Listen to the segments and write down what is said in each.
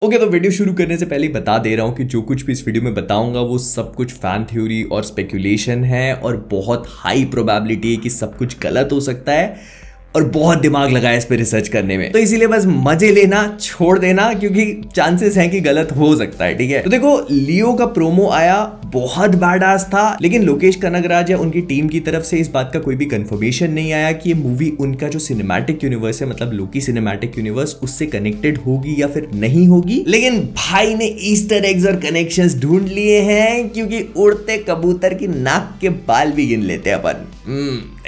तो वीडियो शुरू करने से पहले बता दे रहा हूँ कि जो कुछ भी इस वीडियो में बताऊंगा वो सब कुछ फैन थ्योरी और स्पेकुलेशन है और बहुत हाई प्रोबेबिलिटी है कि सब कुछ गलत हो सकता है और बहुत दिमाग लगाया इस पे रिसर्च करने में। तो इसीलिए बस मजे लेना छोड़ देना क्योंकि चांसेस हैं कि गलत हो सकता है, ठीक है। तो देखो, लियो का प्रोमो आया, बहुत बैडास था, लेकिन लोकेश कनगराज या उनकी टीम की तरफ से इस बात का कोई भी कंफर्मेशन नहीं आया कि ये मूवी उनका जो सिनेमैटिक यूनिवर्स है, मतलब लोकी सिनेमैटिक यूनिवर्स, उससे कनेक्टेड होगी या फिर नहीं होगी। लेकिन भाई ने ईस्टर एग्स और कनेक्शंस ढूंढ लिए हैं क्योंकि उड़ते कबूतर की नाक के बाल भी गिन लेते हैं अपन।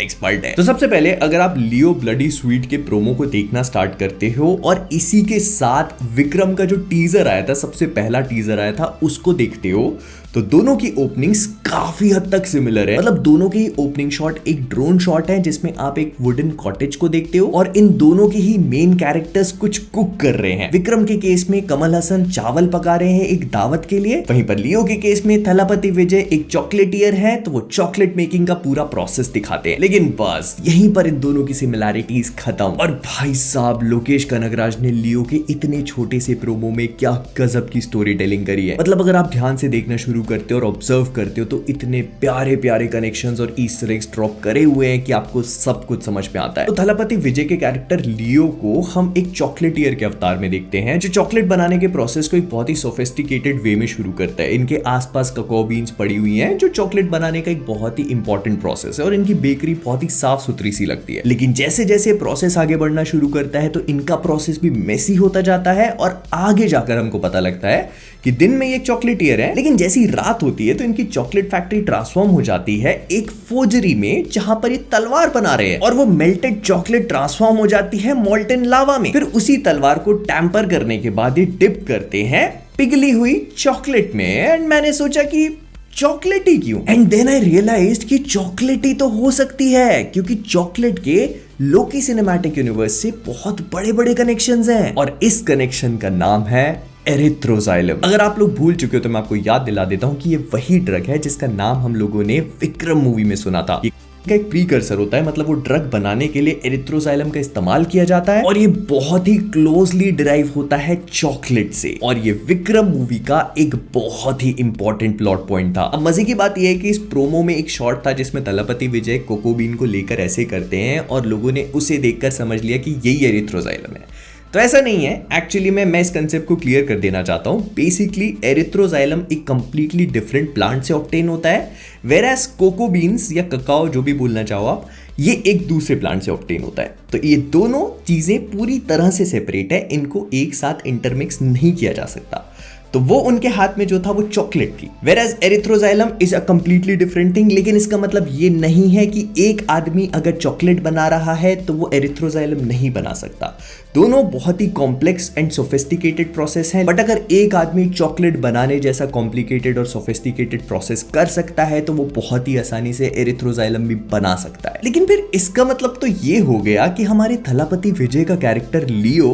एक्सपर्ट है। तो सबसे पहले अगर आप लियो ब्लडी स्वीट के प्रोमो को देखना स्टार्ट करते हो और इसी के साथ विक्रम का जो टीजर आया था, सबसे पहला टीजर आया था, उसको देखते हो तो दोनों की ओपनिंग्स काफी हद तक सिमिलर है। मतलब दोनों की ओपनिंग शॉट एक ड्रोन शॉट है जिसमें आप एक वुडन कॉटेज को देखते हो और इन दोनों के ही मेन कैरेक्टर्स कुछ कुक कर रहे हैं। विक्रम के केस में कमल हसन चावल पका रहे हैं एक दावत के लिए, वहीं पर लियो के केस में थलापति विजय एक चॉकलेटियर है, तो वो चॉकलेट मेकिंग का पूरा प्रोसेस दिखाते हैं। लेकिन बस यहीं पर इन दोनों की सिमिलैरिटीज खत्म। और भाई साहब, लोकेश कनगराज ने लियो के इतने छोटे से प्रोमो में क्या गजब की स्टोरी टेलिंग करी है। मतलब अगर आप ध्यान से देखना शुरू करते हो और ऑब्जर्व करते हो तो इतने प्यारे प्यारे कनेक्शंस और ईस्टर एग्स ड्रॉप करे हुए हैं कि आपको सब कुछ समझ में आता है। तो थलापति विजय के कैरेक्टर लियो को हम एक चॉकलेटियर के अवतार में देखते हैं, जो चॉकलेट बनाने के प्रोसेस को एक बहुत ही सोफिस्टिकेटेड वे में शुरू करता है। इनके आसपास ककाओ बीन्स पड़ी हुई हैं, जो चॉकलेट बनाने का एक बहुत ही इंपॉर्टेंट प्रोसेस है और इनकी बेकरी बहुत ही साफ सुथरी सी लगती है। लेकिन जैसे जैसे प्रोसेस आगे बढ़ना शुरू करता है तो इनका प्रोसेस भी मेसी होता जाता है और आगे जाकर हमको पता लगता है कि दिन में ये चॉकलेटियर है, लेकिन जैसी रात होती है तो इनकी चॉकलेट फैक्ट्री ट्रांसफॉर्म हो जाती है एक फोर्जरी में, जहां पर ये तलवार बना रहे हैं और वो मेल्टेड चॉकलेट ट्रांसफॉर्म हो जाती है मोल्टन लावा में। फिर उसी तलवार को टैंपर करने के बाद ये डिप करते हैं पिघली हुई चॉकलेट में। एंड मैंने सोचा कि चॉकलेट ही क्यों, एंड देन आई रियलाइज्ड कि चॉकलेट ही तो हो सकती है क्योंकि चॉकलेट के लोकी सिनेमैटिक यूनिवर्स से बहुत बड़े बड़े कनेक्शंस हैं और इस कनेक्शन का नाम है एरिथ्रोजाइलम। अगर आप लोग भूल चुके हो तो मैं आपको याद दिला देता हूं कि ये वही ड्रग है जिसका नाम हम लोगों ने विक्रम मूवी में सुना था। का एक प्रीकर्सर होता है, मतलब वो ड्रग बनाने के लिए एरिथ्रोजाइलम का इस्तेमाल किया जाता है और ये बहुत ही क्लोजली डिराइव होता है चॉकलेट से। और ये विक्रम मूवी का एक बहुत ही इंपॉर्टेंट प्लॉट पॉइंट था। अब मजे की बात यह है कि इस प्रोमो में एक शॉट था जिसमें थलापति विजय कोकोबीन को लेकर ऐसे करते हैं और लोगों ने उसे देखकर समझ लिया कि यही एरिथ्रोजाइलम है। तो ऐसा नहीं है, एक्चुअली मैं इस कंसेप्ट को क्लियर कर देना चाहता हूं। बेसिकली एरिथ्रोजाइलम एक कंप्लीटली डिफरेंट प्लांट से ऑब्टेन होता है, वेरास कोको बीन्स या ककाओ, जो भी बोलना चाहो आप, ये एक दूसरे प्लांट से ऑब्टेन होता है। तो ये दोनों चीजें पूरी तरह से सेपरेट है, इनको एक साथ इंटरमिक्स नहीं किया जा सकता। तो वो उनके हाथ में जो था वो चॉकलेट थी, whereas Erythroxylum is a completely different thing. लेकिन इसका मतलब ये नहीं है कि एक आदमी अगर चॉकलेट बना रहा है तो वो एरिथ्रोजाइलम नहीं बना सकता। दोनों बहुत ही कॉम्प्लेक्स एंड सोफिस्टिकेटेड प्रोसेस हैं, बट अगर एक आदमी चॉकलेट बनाने जैसा कॉम्प्लिकेटेड और सोफिस्टिकेटेड प्रोसेस कर सकता है तो वो बहुत ही आसानी से एरिथ्रोजाइलम भी बना सकता है। लेकिन फिर इसका मतलब तो ये हो गया कि हमारे थलापति विजय का कैरेक्टर लियो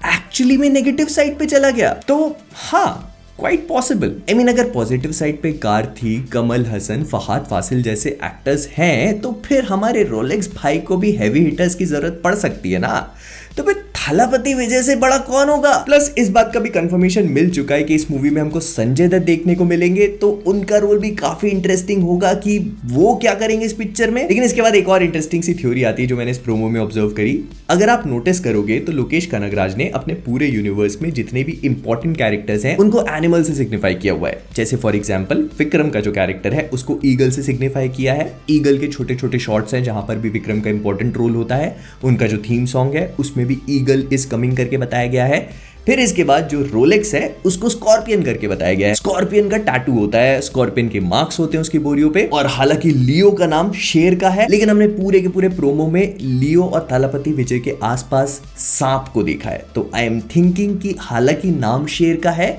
एक्चुअली में नेगेटिव साइड पे चला गया। तो हाँ, क्वाइट पॉसिबल। आई मीन, अगर पॉजिटिव साइड पे कार्थी, कमल हसन, फहाद फासिल जैसे एक्टर्स हैं तो फिर हमारे रोलेक्स भाई को भी हैवी हिटर्स की जरूरत पड़ सकती है ना। तो फिर थलापति विजय से बड़ा कौन होगा। प्लस इस बात का भी कंफर्मेशन मिल चुका है कि इस मूवी में हमको संजय दत्त देखने को मिलेंगे, तो उनका रोल भी काफी इंटरेस्टिंग होगा कि वो क्या करेंगे इस पिक्चर में। लेकिन इसके बाद एक और इंटरेस्टिंग सी थ्योरी आती है जो मैंने इस प्रोमो में ऑब्जर्व करी। अगर आप नोटिस करोगे तो लोकेश कनगराज ने अपने पूरे यूनिवर्स में जितने भी इंपॉर्टेंट कैरेक्टर्स हैं उनको एनिमल से सिग्निफाई किया हुआ है। जैसे फॉर एग्जाम्पल विक्रम का जो कैरेक्टर है उसको ईगल से सिग्निफाई किया है। ईगल के छोटे छोटे शॉट्स हैं जहां पर भी विक्रम का इंपॉर्टेंट रोल होता है। उनका जो थीम सॉन्ग है उसमें भी ईगल इज कमिंग करके बताया गया है। फिर इसके बाद जो रोलेक्स है उसको स्कॉर्पियन करके बताया गया है। स्कॉर्पियन का टैटू होता है, स्कॉर्पियन के मार्क्स होते हैं उसकी बोरियों पे, और हालांकि लियो का नाम शेर का है, लेकिन हमने पूरे के पूरे प्रोमो में लियो और थलापति विजय के आसपास सांप को देखा है। तो आई एम थिंकिंग कि हालांकि नाम शेर का है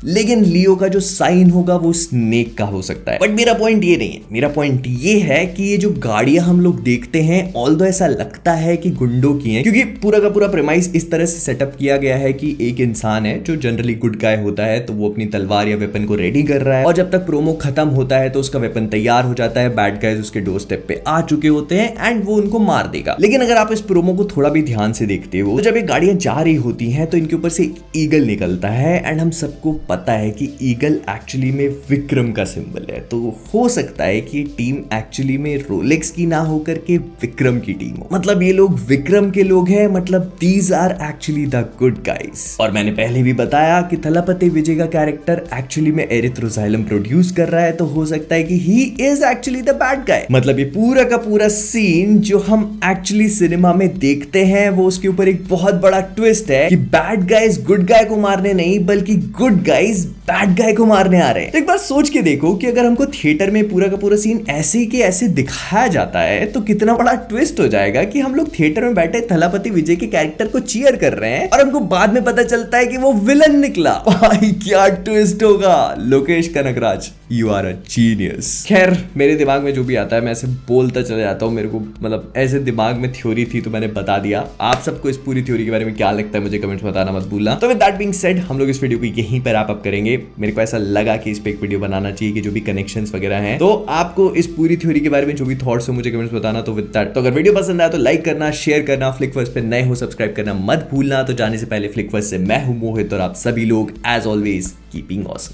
लेकिन लियो का जो साइन होगा वो स्नेक का हो सकता है। बट मेरा पॉइंट ये नहीं है, मेरा पॉइंट ये है कि ये जो गाड़ियां हम लोग देखते हैं ऑल्दो ऐसा लगता है कि गुंडों की हैं, क्योंकि पूरा का पूरा प्रेमाइस इस तरह से सेटअप किया गया है कि एक इंसान है जो जनरली गुड गाय होता है, तो वो अपनी तलवार या वेपन को रेडी कर रहा है, और जब तक प्रोमो खत्म होता है तो उसका वेपन तैयार हो जाता है, बैड गाइज उसके डोर स्टेप पे आ चुके होते हैं एंड वो उनको मार देगा। लेकिन अगर आप इस प्रोमो को थोड़ा भी ध्यान से देखते हो तो जब ये गाड़ियां जा रही होती हैं तो इनके ऊपर से ईगल निकलता है एंड हम सबको पता है कि ईगल एक्चुअली में विक्रम का सिंबल है। तो हो सकता है कि टीम एक्चुअली में रोलेक्स की ना होकर के विक्रम की टीम हो, मतलब ये लोग विक्रम के लोग हैं, मतलब these are actually the good guys. और मैंने पहले भी बताया कि थलापति विजय का कैरेक्टर एक्चुअली में एरिथ्रोजाइलम प्रोड्यूस कर रहा है, तो हो सकता है कि he is actually the bad guy. मतलब ये पूरा का पूरा सीन जो हम एक्चुअली सिनेमा में देखते हैं वो उसके ऊपर एक बहुत बड़ा ट्विस्ट है कि बैड गाइज गुड गाय को मारने नहीं बल्कि गुड गाइज बैड गाय को मारने आ रहे हैं। तो एक बार सोच के देखो कि अगर हमको थिएटर में पूरा का पूरा सीन ऐसे के ऐसे दिखाया जाता है तो कितना बड़ा ट्विस्ट हो जाएगा कि हम लोग थिएटर में बैठे थलापति विजय के कैरेक्टर को चीयर कर रहे हैं और हमको बाद में पता चलता है कि वो विलन निकला। भाई क्या ट्विस्ट होगा। Lokesh Kanagaraj, you are a genius. खैर मेरे दिमाग में जो भी आता है मैं ऐसे बोलता चला जाता हूँ, मेरे को मतलब ऐसे दिमाग में थ्योरी थी तो मैंने बता दिया। आप सबको इस पूरी थ्योरी के बारे में क्या लगता है मुझे कमेंट्स में बताना मत भूलना। तो विद दैट बीइंग सेड हम लोग इस वीडियो को यहीं पर रैप अप करेंगे। मेरे को ऐसा लगा कि इस पे एक वीडियो बनाना चाहिए कि जो भी कनेक्शंस वगैरह हैं, तो आपको इस पूरी थ्योरी के बारे में जो भी थॉट्स हो मुझे कमेंट्स में बताना। तो विद दैट, तो अगर वीडियो पसंद आया तो लाइक करना, शेयर करना, फ्लिकवर्स पे नए हो सब्सक्राइब करना मत भूलना। तो जाने से पहले फ्लिकवर्स से मैं हूं मोहित और आप सभी लोग एज ऑलवेज कीपिंग ऑसम।